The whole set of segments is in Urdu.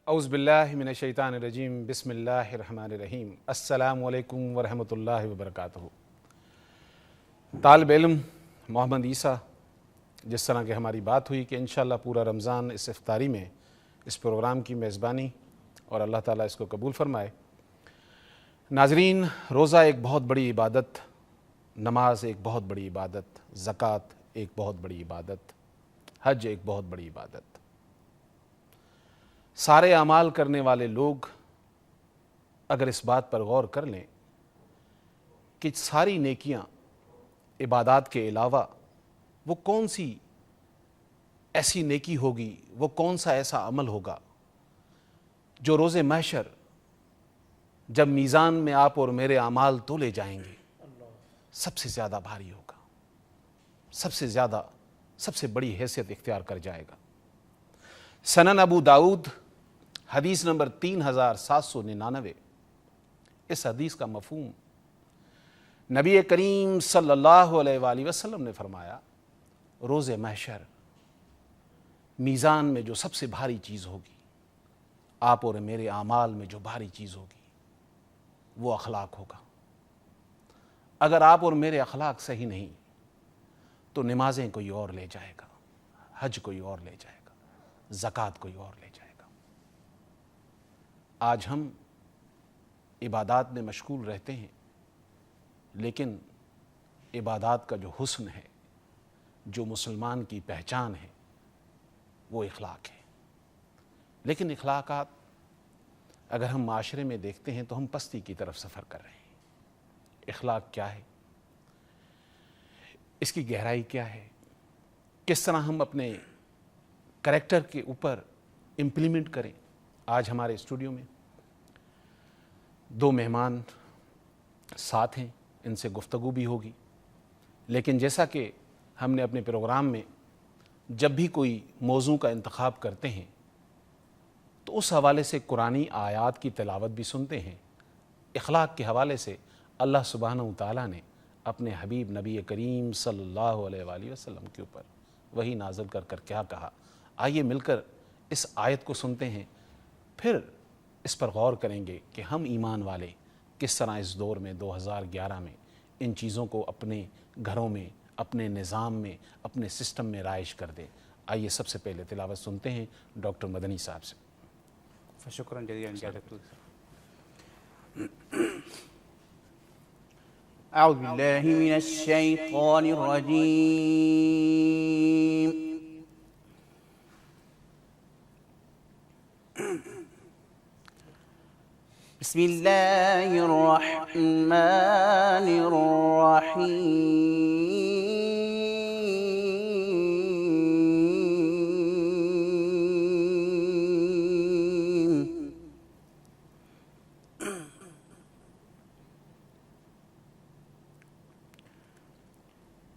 اعوذ باللہ من الشیطان الرجیم، بسم اللہ الرحمن الرحیم۔ السلام علیکم ورحمۃ اللہ وبرکاتہ۔ طالب علم محمد عیسیٰ، جس طرح کہ ہماری بات ہوئی کہ انشاءاللہ پورا رمضان اس افطاری میں اس پروگرام کی میزبانی اور اللہ تعالیٰ اس کو قبول فرمائے۔ ناظرین، روزہ ایک بہت بڑی عبادت، نماز ایک بہت بڑی عبادت، زکوٰۃ ایک بہت بڑی عبادت، حج ایک بہت بڑی عبادت۔ سارے اعمال کرنے والے لوگ اگر اس بات پر غور کر لیں کہ ساری نیکیاں عبادات کے علاوہ وہ کون سی ایسی نیکی ہوگی، وہ کون سا ایسا عمل ہوگا جو روز محشر جب میزان میں آپ اور میرے اعمال تولے جائیں گے سب سے زیادہ بھاری ہوگا، سب سے بڑی حیثیت اختیار کر جائے گا۔ سنن ابو داؤد حدیث نمبر 3799۔ اس حدیث کا مفہوم نبی کریم صلی اللہ علیہ وآلہ وسلم نے فرمایا، روز محشر میزان میں جو سب سے بھاری چیز ہوگی، آپ اور میرے اعمال میں جو بھاری چیز ہوگی وہ اخلاق ہوگا۔ اگر آپ اور میرے اخلاق صحیح نہیں تو نمازیں کوئی اور لے جائے گا، حج کوئی اور لے جائے گا، زکوٰۃ کوئی اور لے جائے گا۔ آج ہم عبادات میں مشغول رہتے ہیں، لیکن عبادات کا جو حسن ہے، جو مسلمان کی پہچان ہے، وہ اخلاق ہے۔ لیکن اخلاقات اگر ہم معاشرے میں دیکھتے ہیں تو ہم پستی کی طرف سفر کر رہے ہیں۔ اخلاق کیا ہے؟ اس کی گہرائی کیا ہے؟ کس طرح ہم اپنے کریکٹر کے اوپر امپلیمنٹ کریں؟ آج ہمارے اسٹوڈیو میں دو مہمان ساتھ ہیں، ان سے گفتگو بھی ہوگی۔ لیکن جیسا کہ ہم نے اپنے پروگرام میں جب بھی کوئی موضوع کا انتخاب کرتے ہیں تو اس حوالے سے قرآنی آیات کی تلاوت بھی سنتے ہیں۔ اخلاق کے حوالے سے اللہ سبحانہ و تعالیٰ نے اپنے حبیب نبی کریم صلی اللہ علیہ وآلہ وسلم کے اوپر وحی نازل کر کر کیا کہا، آئیے مل کر اس آیت کو سنتے ہیں، پھر اس پر غور کریں گے کہ ہم ایمان والے کس طرح اس دور میں 2011 میں ان چیزوں کو اپنے گھروں میں، اپنے نظام میں، اپنے سسٹم میں رائج کر دیں۔ آئیے سب سے پہلے تلاوت سنتے ہیں ڈاکٹر مدنی صاحب سے۔ شکرا جزیلا ڈاکٹر۔ اعوذ باللہ من الشیطان الرجیم۔ بسم اللہ الرحمن الرحیم۔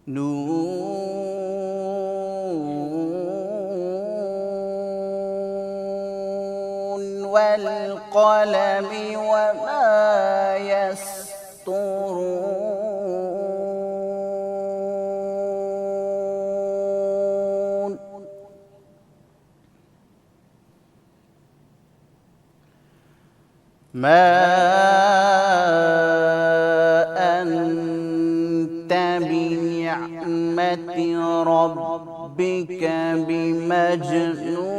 نون والقلم وما يسطرون۔ ما أنت بنعمة ربك بمجنون۔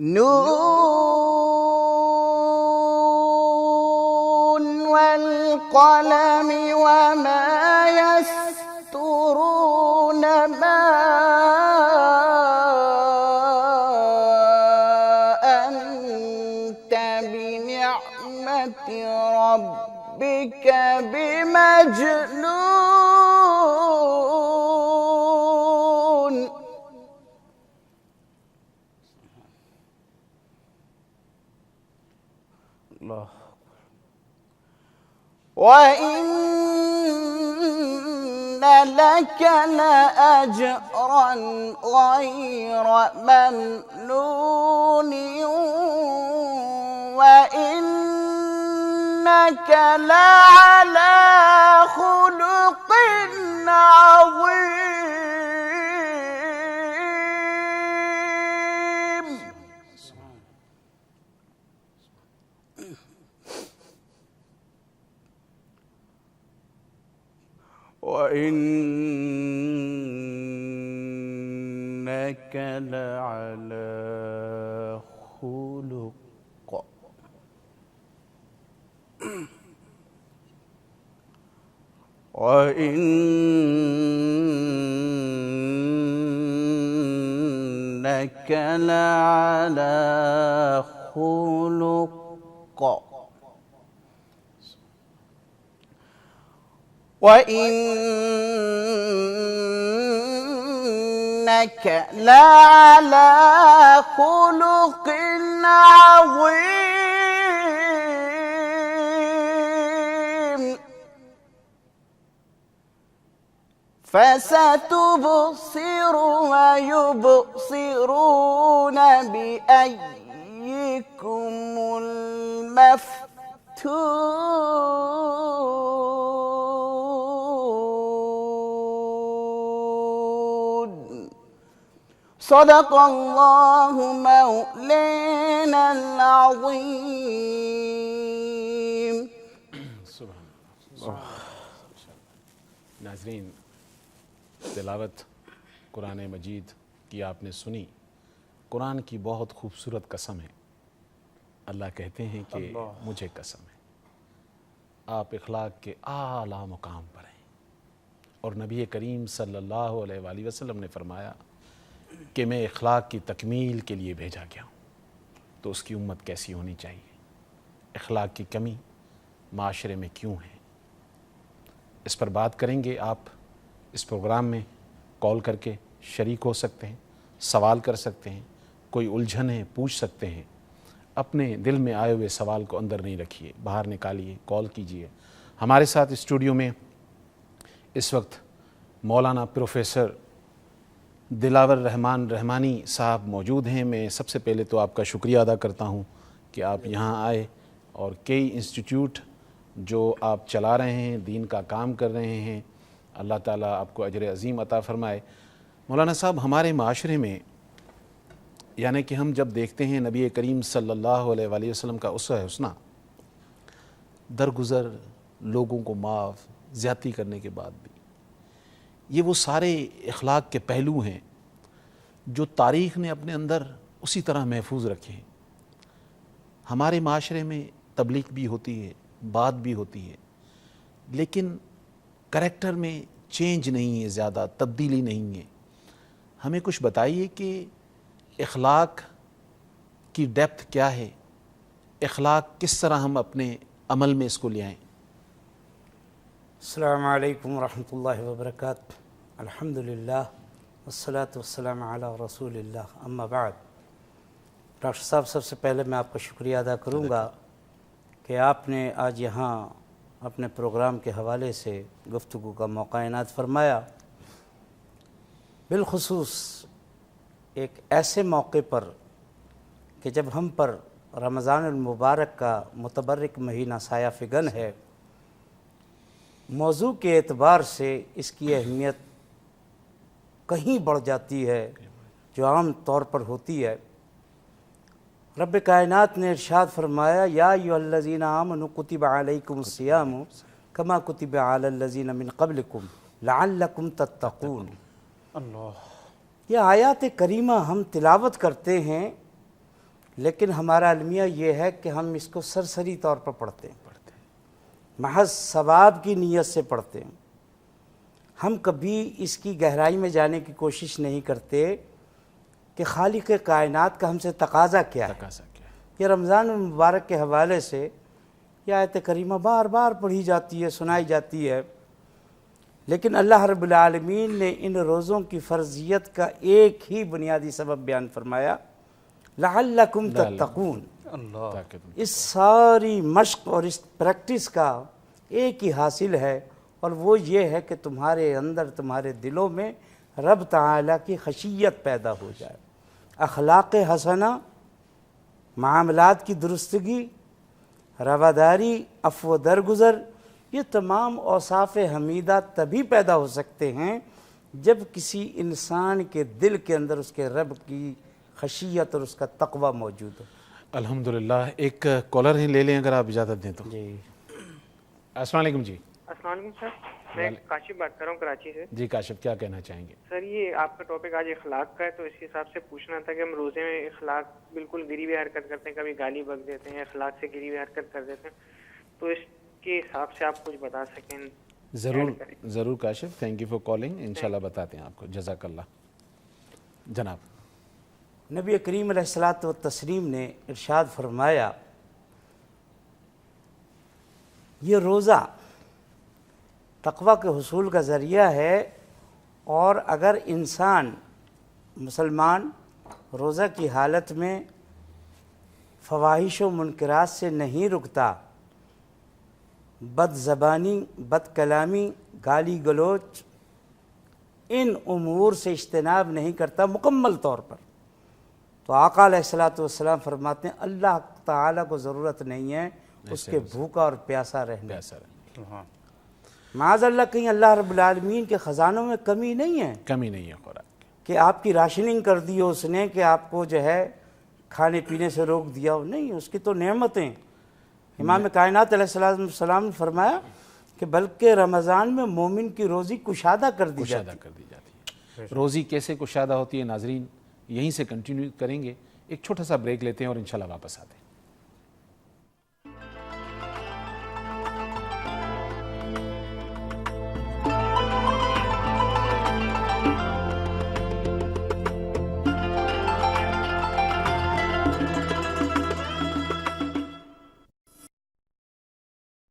نون مجنون اللہ وَإِنَّ لَكَ لَأَجْرًا غَيْرَ مَمْنُونٍ وَإِنَّكَ لَعَلَى خُلُقٍ عَظِيمٍ وَإِنَّكَ لَعَلَى خُلُقٍ وَإِنَّكَ لَعَلَى خُلُقٍ وَإِنَّكَ لَعَلَى خُلُقٍ عَظِيمٍ فَسَتُبْصِرُ وَيُبْصِرُونَ بِأَيِّكُمُ المفتون صدق الله مولانا العظيم. سبحان اللہ. ناظرین، تلاوت قرآن مجید کی آپ نے سنی. قرآن کی بہت خوبصورت قسم ہے. اللہ کہتے ہیں کہ مجھے قسم ہے آپ اخلاق کے اعلیٰ مقام پر ہیں، اور نبی کریم صلی اللہ علیہ وآلہ وسلم نے فرمایا کہ میں اخلاق کی تکمیل کے لیے بھیجا گیا ہوں. تو اس کی امت کیسی ہونی چاہیے؟ اخلاق کی کمی معاشرے میں کیوں ہے؟ اس پر بات کریں گے. آپ اس پروگرام میں کال کر کے شریک ہو سکتے ہیں، سوال کر سکتے ہیں، کوئی الجھن ہے پوچھ سکتے ہیں. اپنے دل میں آئے ہوئے سوال کو اندر نہیں رکھیے، باہر نکالیے، کال کیجیے. ہمارے ساتھ اسٹوڈیو میں اس وقت مولانا پروفیسر دلاور رحمان رحمانی صاحب موجود ہیں. میں سب سے پہلے تو آپ کا شکریہ ادا کرتا ہوں کہ آپ یہاں آئے، اور کئی انسٹیٹیوٹ جو آپ چلا رہے ہیں، دین کا کام کر رہے ہیں، اللہ تعالیٰ آپ کو اجر عظیم عطا فرمائے. مولانا صاحب، ہمارے معاشرے میں یعنی کہ ہم جب دیکھتے ہیں نبی کریم صلی اللہ علیہ وآلہ وسلم کا اسوہ حسنہ، درگزر، لوگوں کو معاف، زیادتی کرنے کے بعد بھی، یہ وہ سارے اخلاق کے پہلو ہیں جو تاریخ نے اپنے اندر اسی طرح محفوظ رکھے ہیں. ہمارے معاشرے میں تبلیغ بھی ہوتی ہے، بات بھی ہوتی ہے، لیکن کریکٹر میں چینج نہیں ہے، زیادہ تبدیلی نہیں ہے. ہمیں کچھ بتائیے کہ اخلاق کی ڈیپتھ کیا ہے؟ اخلاق کس طرح ہم اپنے عمل میں اس کو لے آئیں؟ السلام علیکم ورحمۃ اللہ وبرکاتہ. الحمدللہ والصلاة والسلام علی رسول اللہ، اما بعد. ڈاکٹر صاحب، سب سے پہلے میں آپ کا شکریہ ادا کروں گا کہ آپ نے آج یہاں اپنے پروگرام کے حوالے سے گفتگو کا موقع عنایت فرمایا، بالخصوص ایک ایسے موقع پر کہ جب ہم پر رمضان المبارک کا متبرک مہینہ سایہ فگن ہے. موضوع کے اعتبار سے اس کی اہمیت کہیں بڑھ جاتی ہے جو عام طور پر ہوتی ہے. رب کائنات نے ارشاد فرمایا، یا ایھا الذین آمنوا کتب علیکم الصیام کما کتب علی الذین من قبلکم لعلکم تتقون. اللہ. یہ آیات کریمہ ہم تلاوت کرتے ہیں، لیکن ہمارا المیہ یہ ہے کہ ہم اس کو سرسری طور پر پڑھتے ہیں، محض ثواب کی نیت سے پڑھتے ہیں. ہم کبھی اس کی گہرائی میں جانے کی کوشش نہیں کرتے کہ خالق کائنات کا ہم سے تقاضا کیا ہے. یہ رمضان المبارک کے حوالے سے یہ آیت کریمہ بار بار پڑھی جاتی ہے، سنائی جاتی ہے. لیکن اللہ رب العالمین نے ان روزوں کی فرضیت کا ایک ہی بنیادی سبب بیان فرمایا، لعلکم تتقون۔ تاکہ تم اس ساری مشق اور اس پریکٹس کا ایک ہی حاصل ہے، اور وہ یہ ہے کہ تمہارے اندر، تمہارے دلوں میں رب تعالیٰ کی خشیت پیدا ہو جائے، اخلاق حسنہ، معاملات کی درستگی، رواداری، عفو و درگزر، یہ تمام اوصاف حمیدہ تبھی پیدا ہو سکتے ہیں جب کسی انسان کے دل کے اندر اس کے رب کی خشیت اور اس کا تقوی موجود ہو۔ الحمدللہ۔ ایک کالر ہی لے لیں اگر آپ اجازت دیں تو۔ جی السلام علیکم جی۔ السلام علیکم سر، میں کاشف بات کر رہا ہوں کراچی سے۔ جی کاشف، کیا کہنا چاہیں گے؟ سر یہ آپ کا ٹاپک آج اخلاق کا ہے، تو اس حساب سے پوچھنا تھا کہ ہم روزے میں اخلاق بالکل گری ہوئی حرکت کرتے ہیں، کبھی گالی بک دیتے ہیں، اخلاق سے گری ہوئی حرکت کر دیتے ہیں، تو اس کے حساب سے آپ کچھ بتا سکیں؟ ضرور Kashif, thank you for calling, انشاءاللہ بتاتے ہیں آپ کو، جزاک اللہ۔ جناب نبی کریم علیہ الصلاۃ والتسلیم نے ارشاد فرمایا، یہ روزہ تقوی کے حصول کا ذریعہ ہے، اور اگر انسان مسلمان روزہ کی حالت میں فواحش و منکرات سے نہیں رکتا، بد زبانی، بد کلامی، گالی گلوچ، ان امور سے اجتناب نہیں کرتا مکمل طور پر، تو آقا علیہ الصلاۃ والسلام فرماتے ہیں اللہ تعالیٰ کو ضرورت نہیں ہے اس کے بھوکا اور پیاسا رہنے۔ معاذ اللہ، کہیں اللہ رب العالمین کے خزانوں میں کمی نہیں ہے، کمی نہیں ہے خوراک کہ آپ کی راشننگ کر دی ہو اس نے، کہ آپ کو جو ہے کھانے پینے سے روک دیا ہو، نہیں، اس کی تو نعمتیں۔ امام کائنات علیہ السلام نے فرمایا کہ بلکہ رمضان میں مومن کی روزی کشادہ کر دی جاتی ہے۔ روزی کیسے کشادہ ہوتی ہے ناظرین، یہیں سے کنٹینیو کریں گے، ایک چھوٹا سا بریک لیتے ہیں اور انشاءاللہ واپس آتے ہیں۔